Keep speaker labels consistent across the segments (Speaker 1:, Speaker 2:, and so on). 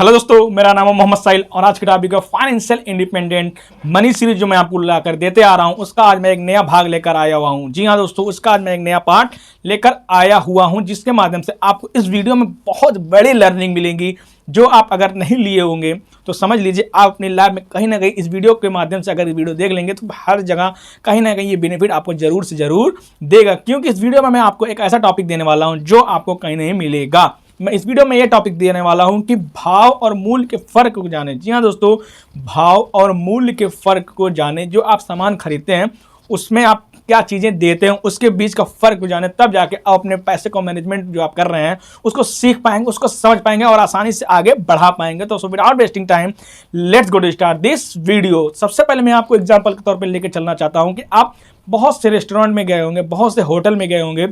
Speaker 1: Hello दोस्तों, मेरा नाम है मोहम्मद साहिल और आज की टॉपिक है फाइनेंशियल इंडिपेंडेंट मनी सीरीज जो मैं आपको लाकर देते आ रहा हूं, उसका आज मैं एक नया भाग लेकर आया हुआ हूं। जी हां दोस्तों, उसका आज मैं एक नया पार्ट लेकर आया हुआ हूं, जिसके माध्यम से आपको इस वीडियो में बहुत बड़ी लर्निंग मिलेंगी, जो आप अगर नहीं लिए होंगे तो समझ लीजिए आप अपनी लाइफ में कहीं ना कहीं इस वीडियो के माध्यम से अगर वीडियो देख लेंगे तो हर जगह कहीं ना कहीं ये बेनिफिट आपको जरूर से जरूर देगा। क्योंकि इस वीडियो में मैं आपको एक ऐसा टॉपिक देने वाला हूं जो आपको कहीं नहीं मिलेगा। मैं इस वीडियो में ये टॉपिक देने वाला हूं कि भाव और मूल्य के फर्क को जाने। जी हाँ दोस्तों, भाव और मूल्य के फर्क को जाने। जो आप सामान खरीदते हैं उसमें आप क्या चीज़ें देते हैं उसके बीच का फर्क को जाने, तब जाके आप अपने पैसे को मैनेजमेंट जो आप कर रहे हैं उसको सीख पाएंगे, उसको समझ पाएंगे और आसानी से आगे बढ़ा पाएंगे। तो without wasting time let's go to start this video. सबसे पहले मैं आपको एग्जांपल के तौर पे लेकर चलना चाहता हूं कि आप बहुत से रेस्टोरेंट में गए होंगे, बहुत से होटल में गए होंगे,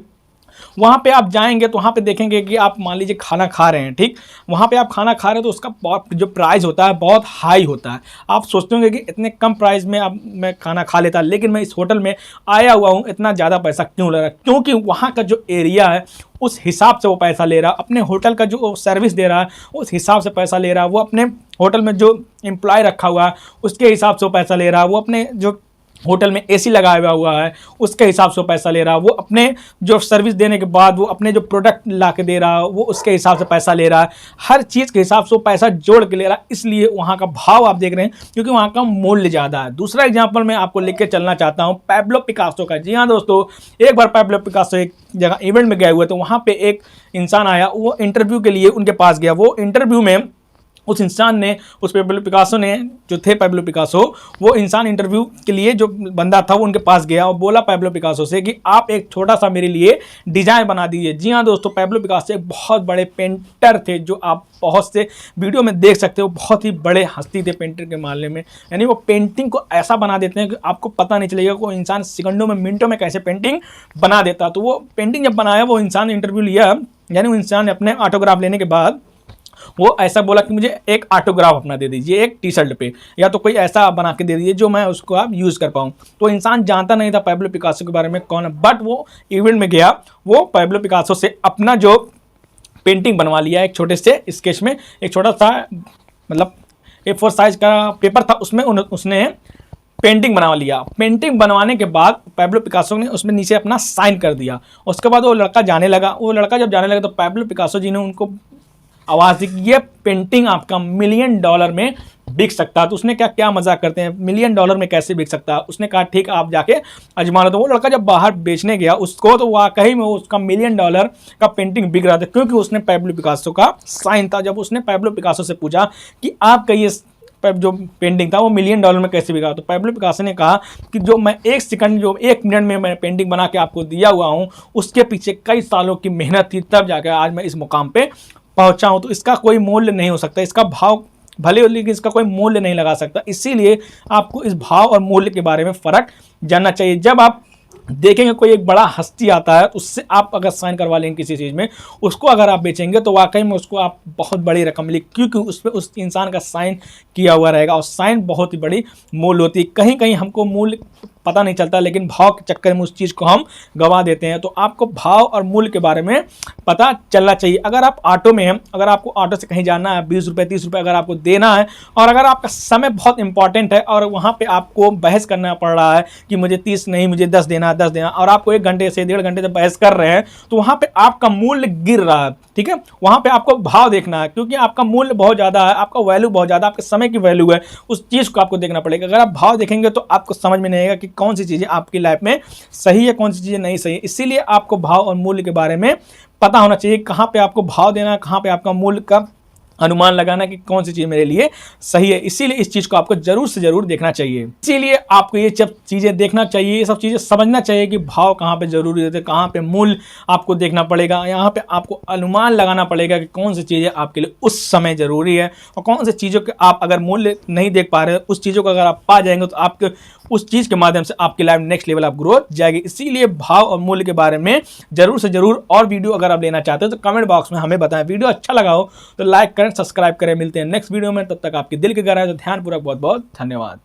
Speaker 1: वहाँ पे आप जाएंगे तो वहाँ पे देखेंगे कि आप मान लीजिए खाना खा रहे हैं, ठीक। वहाँ पे आप खाना खा रहे हैं तो उसका जो प्राइस होता है बहुत हाई होता है। आप सोचते होंगे कि इतने कम प्राइस में अब मैं खाना खा लेता, लेकिन मैं इस होटल में आया हुआ हूँ, इतना ज़्यादा पैसा क्यों लग रहा है? क्योंकि वहाँ का जो एरिया है उस हिसाब से वो पैसा ले रहा है, अपने होटल का जो सर्विस दे रहा है उस हिसाब से पैसा ले रहा है, वो अपने होटल में जो एम्प्लॉय रखा हुआ है उसके हिसाब से वो पैसा ले रहा है, वो अपने जो होटल में एसी लगाया हुआ है उसके हिसाब से पैसा ले रहा है, वो अपने जो सर्विस देने के बाद वो अपने जो प्रोडक्ट ला के दे रहा है वो उसके हिसाब से पैसा ले रहा है, हर चीज़ के हिसाब से वो पैसा जोड़ के ले रहा है। इसलिए वहाँ का भाव आप देख रहे हैं क्योंकि वहाँ का मूल्य ज़्यादा है। दूसरा एग्जाम्पल मैं आपको लेकर चलना चाहता हूँ पैब्लो पिकासो का। जी हाँ दोस्तों, एक बार पैब्लो पिकासो एक जगह इवेंट में गए हुए तो वहाँ पर एक इंसान आया, वो इंटरव्यू के लिए उनके पास गया। वो इंटरव्यू में उस इंसान ने, उस पैब्लो पिकासो ने, जो थे पैब्लो पिकासो, वो इंसान इंटरव्यू के लिए जो बंदा था वो उनके पास गया और बोला पैब्लो पिकासो से कि आप एक छोटा सा मेरे लिए डिज़ाइन बना दीजिए। जी हाँ दोस्तों, पैब्लो पिकासो एक बहुत बड़े पेंटर थे, जो आप बहुत से वीडियो में देख सकते हो। बहुत ही बड़े हस्ती थे पेंटर के मामले में, यानी वो पेंटिंग को ऐसा बना देते हैं कि आपको पता नहीं चलेगा कोई इंसान सेकंडों में, मिनटों में कैसे पेंटिंग बना देता। तो वो पेंटिंग जब बनाया, वो इंसान ने इंटरव्यू लिया, यानी वो इंसान ने अपने ऑटोग्राफ लेने के बाद वो ऐसा बोला कि मुझे एक ऑटोग्राफ अपना दे दीजिए एक टी शर्ट पे, या तो कोई ऐसा बना के दे दीजिए जो मैं उसको आप यूज़ कर पाऊँ। तो इंसान जानता नहीं था पैब्लो पिकासो के बारे में कौन है, बट वो इवेंट में गया, वो पैब्लो पिकासो से अपना जो पेंटिंग बनवा लिया एक छोटे से स्केच में। एक छोटा सा मतलब A4 साइज का पेपर था, उसमें उसने पेंटिंग बनवा लिया। पेंटिंग बनवाने के बाद पैब्लो पिकासो ने उसमें नीचे अपना साइन कर दिया। उसके बाद वो लड़का जाने लगा। वो लड़का जब जाने लगा तो पैब्लो पिकासो जी ने उनको आवाज़ दी कि ये पेंटिंग आपका $1 मिलियन में बिक सकता है। तो उसने क्या मजाक करते हैं, $1 मिलियन में कैसे बिक सकता है? उसने कहा ठीक आप जाके आजमा लो। तो वो लड़का जब बाहर बेचने गया उसको, तो वाकई में उसका $1 मिलियन का पेंटिंग बिक रहा था, क्योंकि उसने पैब्लो पिकासो का साइन था। जब उसने पैब्लो पिकासो से पूछा कि आपका ये जो पेंटिंग था वो $1 मिलियन में कैसे बिका, तो पैब्लो पिकासो ने कहा कि जो मैं 1 मिनट में मैं पेंटिंग बना के आपको दिया हुआ हूँ, उसके पीछे कई सालों की मेहनत थी, तब जाकर आज मैं इस मुकाम पे पहुंचा हूं। तो इसका कोई मूल्य नहीं हो सकता, इसका भाव भले हो लेकिन इसका कोई मूल्य नहीं लगा सकता। इसीलिए आपको इस भाव और मूल्य के बारे में फ़र्क जानना चाहिए। जब आप देखेंगे कोई एक बड़ा हस्ती आता है, उससे आप अगर साइन करवा लेंगे किसी चीज़ में, उसको अगर आप बेचेंगे तो वाकई में उसको आप बहुत बड़ी रकम मिलेगी, क्योंकि उस पर उस इंसान का साइन किया हुआ रहेगा और साइन बहुत ही बड़ी मूल्य होती है। कहीं कहीं हमको मूल्य पता नहीं चलता, लेकिन भाव के चक्कर में उस चीज़ को हम गंवा देते हैं। तो आपको भाव और मूल्य के बारे में पता चलना चाहिए। अगर आप ऑटो में हैं, अगर आपको ऑटो से कहीं जाना है, 20 रुपये 30 रुपये अगर आपको देना है, और अगर आपका समय बहुत इंपॉर्टेंट है और वहाँ पे आपको बहस करना पड़ रहा है कि मुझे 30 नहीं मुझे 10 देना, 10 देना, और आपको 1 घंटे से 1.5 घंटे से बहस कर रहे हैं, तो वहाँ पर आपका मूल्य गिर रहा है, ठीक है। वहाँ पर आपको भाव देखना है, क्योंकि आपका मूल्य बहुत ज़्यादा है, आपका वैल्यू बहुत ज़्यादा, आपके समय की वैल्यू है, उस चीज़ को आपको देखना पड़ेगा। अगर आप भाव देखेंगे तो आपको समझ में नहीं आएगा कि कौन सी चीज़ें आपकी लाइफ में सही है, कौन सी चीज़ें नहीं सही है। इसीलिए आपको भाव और मूल्य के बारे में पता होना चाहिए, कहाँ पे आपको भाव देना है, कहाँ पे आपका मूल्य का अनुमान लगाना कि कौन सी चीज़ मेरे लिए सही है। इसीलिए इस चीज़ को आपको जरूर से जरूर देखना चाहिए। इसीलिए आपको ये सब चीज़ें देखना चाहिए, ये सब चीज़ें समझना चाहिए कि भाव कहाँ पे जरूरी होते हैं, कहाँ पे मूल्य आपको देखना पड़ेगा। यहाँ पे आपको अनुमान लगाना पड़ेगा कि कौन सी चीज़ें आपके लिए उस समय ज़रूरी है और कौन सी चीज़ों के आप अगर मूल्य नहीं देख पा रहे हैं, उस चीज़ों को अगर आप पा जाएंगे तो आपके उस चीज़ के माध्यम से आपकी लाइफ नेक्स्ट लेवल आप ग्रोथ जाएगी। इसीलिए भाव और मूल्य के बारे में जरूर से जरूर और वीडियो अगर आप लेना चाहते हो तो कमेंट बॉक्स में हमें बताएं। वीडियो अच्छा लगा हो तो लाइक करें, सब्सक्राइब करें। मिलते हैं नेक्स्ट वीडियो में, तब तक आपकी दिल की गहराई से ध्यानपूर्वक बहुत बहुत धन्यवाद।